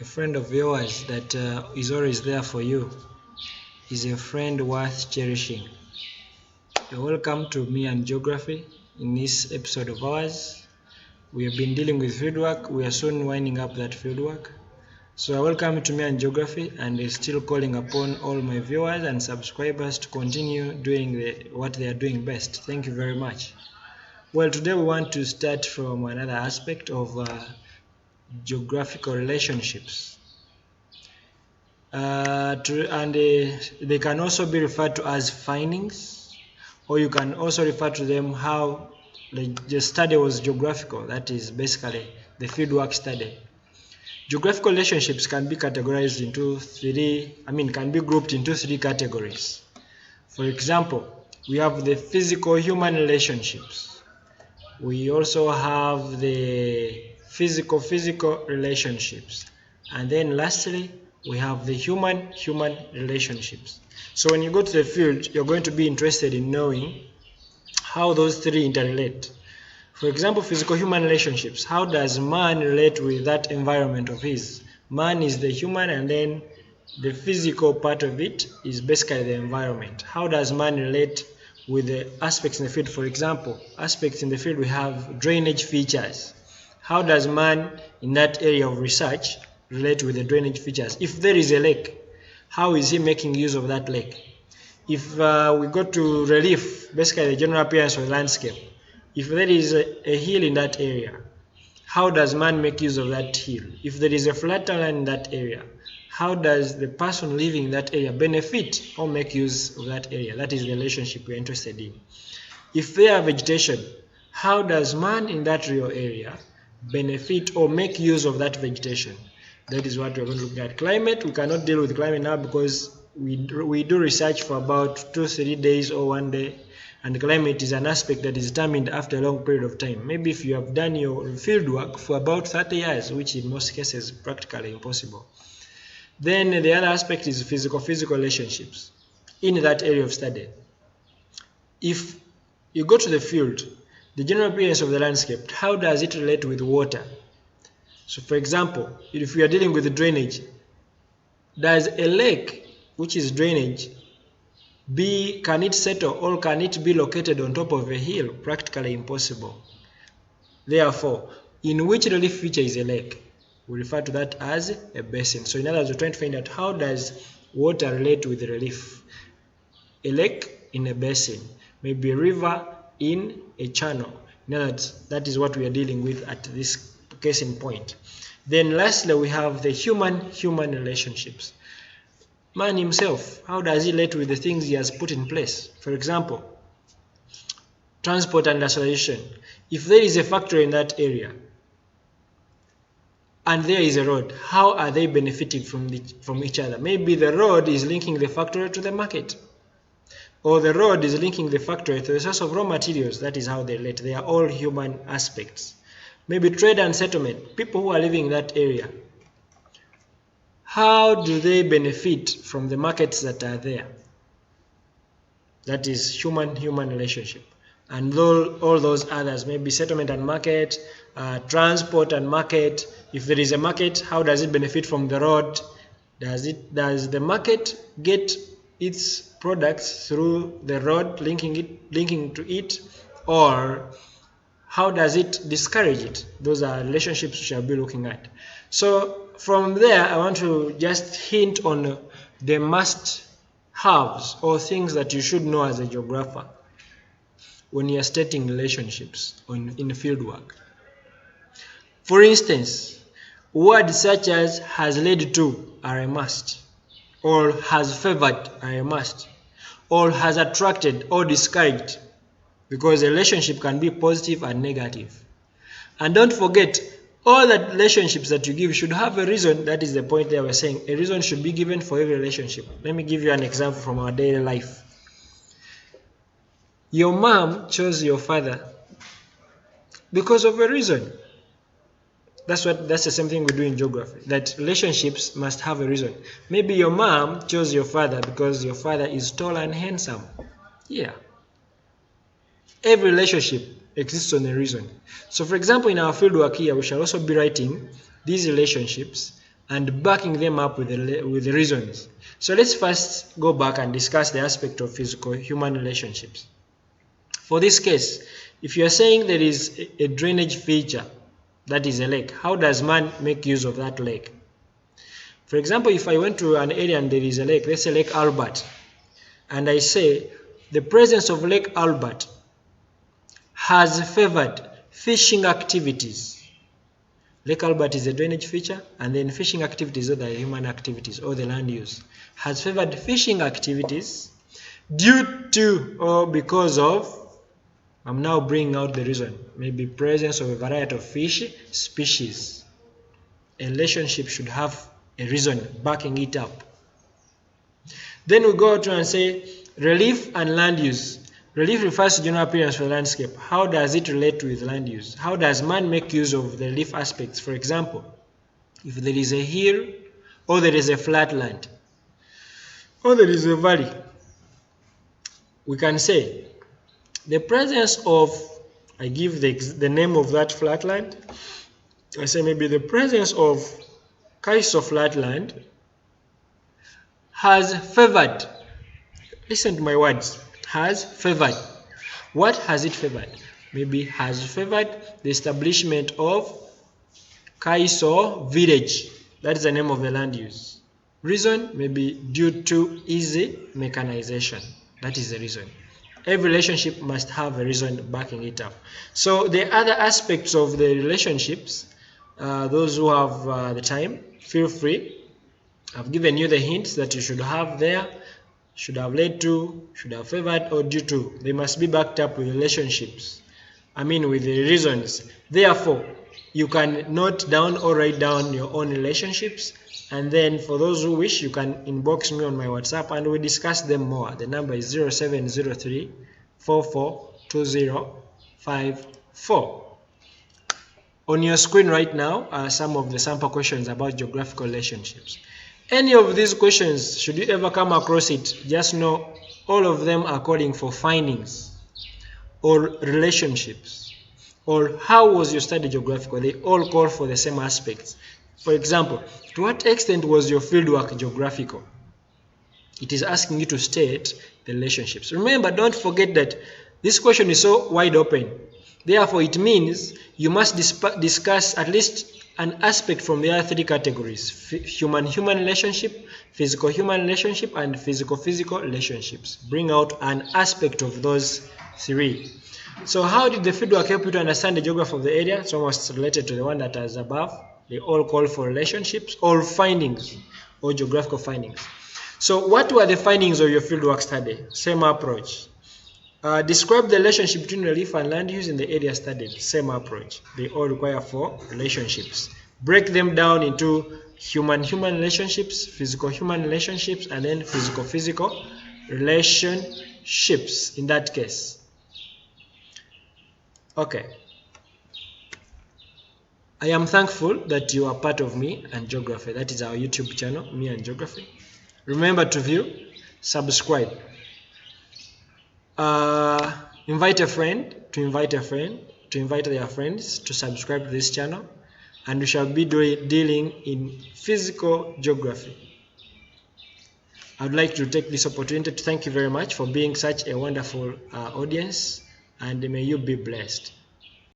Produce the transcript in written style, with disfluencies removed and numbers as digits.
A friend of yours that is always there for you is a friend worth cherishing. You're welcome to Me and Geography. In this episode of ours, we have been dealing with fieldwork. We are soon winding up that fieldwork. So welcome to Me and Geography, and still calling upon all my viewers and subscribers to continue doing what they are doing best. Thank you very much. Well, today we want to start from another aspect of geographical relationships. They can also be referred to as findings, or you can also refer to them how the study was geographical. That is basically the fieldwork study. Geographical relationships can be categorized into can be grouped into three categories. For example, we have the physical human relationships. We also have the physical relationships. And then lastly, we have the human relationships. So when you go to the field, you're going to be interested in knowing how those three interrelate. For example, physical human relationships. How does man relate with that environment of his? Man is the human, and then the physical part of it is basically the environment. How does man relate with the aspects in the field? For example, aspects in the field, we have drainage features. How does man in that area of research relate with the drainage features? If there is a lake, how is he making use of that lake? If we go to relief, basically the general appearance of the landscape, if there is a hill in that area, how does man make use of that hill? If there is a flat land in that area, how does the person living in that area benefit or make use of that area? That is the relationship we're interested in. If there are vegetation, how does man in that real area benefit or make use of that vegetation? That is what we're going to look at. Climate, we cannot deal with climate now because we do research for about 2-3 days or 1 day, and climate is an aspect that is determined after a long period of time. Maybe if you have done your field work for about 30 years, which in most cases is practically impossible. Then the other aspect is physical relationships in that area of study. If you go to the field, the general appearance of the landscape, how does it relate with water? So for example, if we are dealing with the drainage, does a lake, which is drainage, can it settle or can it be located on top of a hill? Practically impossible. Therefore, in which relief feature is a lake? We refer to that as a basin. So in other words, we're trying to find out how does water relate with the relief. A lake in a basin, maybe a river in a channel. In other words, that is what we are dealing with at this case in point. Then lastly, we have the human relationships. Man himself, how does he relate with the things he has put in place? For example, transport and isolation. If there is a factory in that area and there is a road, how are they benefiting from each other? Maybe the road is linking the factory to the market, or the road is linking the factory to the source of raw materials. That is how they relate. They are all human aspects. Maybe trade and settlement. People who are living in that area, how do they benefit from the markets that are there? That is human relationship. And all those others, maybe settlement and market, transport and market. If there is a market, how does it benefit from the road? Does the market get its products through the road linking to it, or how does it discourage it? Those are relationships we shall be looking at. So from there, I want to just hint on the must-haves or things that you should know as a geographer when you are studying relationships in fieldwork. For instance, words such as has led to are a must, or has favored are a must, or has attracted or discouraged, because a relationship can be positive and negative. And don't forget, all the relationships that you give should have a reason. That is the point that we're saying. A reason should be given for every relationship. Let me give you an example from our daily life. Your mom chose your father because of a reason. That's the same thing we do in geography, that relationships must have a reason. Maybe your mom chose your father because your father is tall and handsome. Yeah. Every relationship exists on a reason. So for example, in our fieldwork here, we shall also be writing these relationships and backing them up with the reasons. So let's first go back and discuss the aspect of physical human relationships. For this case, if you are saying there is a drainage feature, that is a lake, how does man make use of that lake? For example, if I went to an area and there is a lake, let's say Lake Albert, and I say the presence of Lake Albert has favored fishing activities. Lake Albert is a drainage feature, and then fishing activities or the human activities or the land use has favored fishing activities due to or because of, I'm now bringing out the reason, maybe presence of a variety of fish species. A relationship should have a reason backing it up. Then we go to and say relief and land use. Relief refers to general appearance for the landscape. How does it relate with land use? How does man make use of the relief aspects? For example, if there is a hill, or there is a flat land, or there is a valley, we can say the presence of, I give the name of that flat land, I say maybe the presence of Kaiso flatland has favored, listen to my words, has favored. What has it favored? Maybe has favored the establishment of Kaiso village. That is the name of the land use. Reason, maybe due to easy mechanization. That is the reason. Every relationship must have a reason backing it up. So the other aspects of the relationships, those who have the time, feel free. I've given you the hints that you should have there. Should have led to, should have favored, or due to. They must be backed up with relationships. With the reasons. Therefore, you can note down or write down your own relationships. And then for those who wish, you can inbox me on my WhatsApp and we'll discuss them more. The number is 0703 442054. On your screen right now are some of the sample questions about geographical relationships. Any of these questions, should you ever come across it, just know all of them are calling for findings or relationships or how was your study geographical. They all call for the same aspects. For example, to what extent was your fieldwork geographical? It is asking you to state the relationships. Remember, don't forget that this question is so wide open. Therefore, it means you must discuss at least an aspect from the other three categories: human-human relationship, physical-human relationship, and physical-physical relationships. Bring out an aspect of those three. So how did the fieldwork help you to understand the geography of the area? It's almost related to the one that is above. They all call for relationships or findings or geographical findings. So what were the findings of your fieldwork study? Same approach. Describe the relationship between relief and land use in the area studied. Same approach. They all require for relationships. Break them down into human-human relationships, physical-human relationships, and then physical-physical relationships in that case. Okay. I am thankful that you are part of Me and Geography. That is our YouTube channel, Me and Geography. Remember to view, subscribe. Invite a friend to invite a friend to invite their friends to subscribe to this channel, and we shall be dealing in physical geography. I would like to take this opportunity to thank you very much for being such a wonderful audience, and may you be blessed.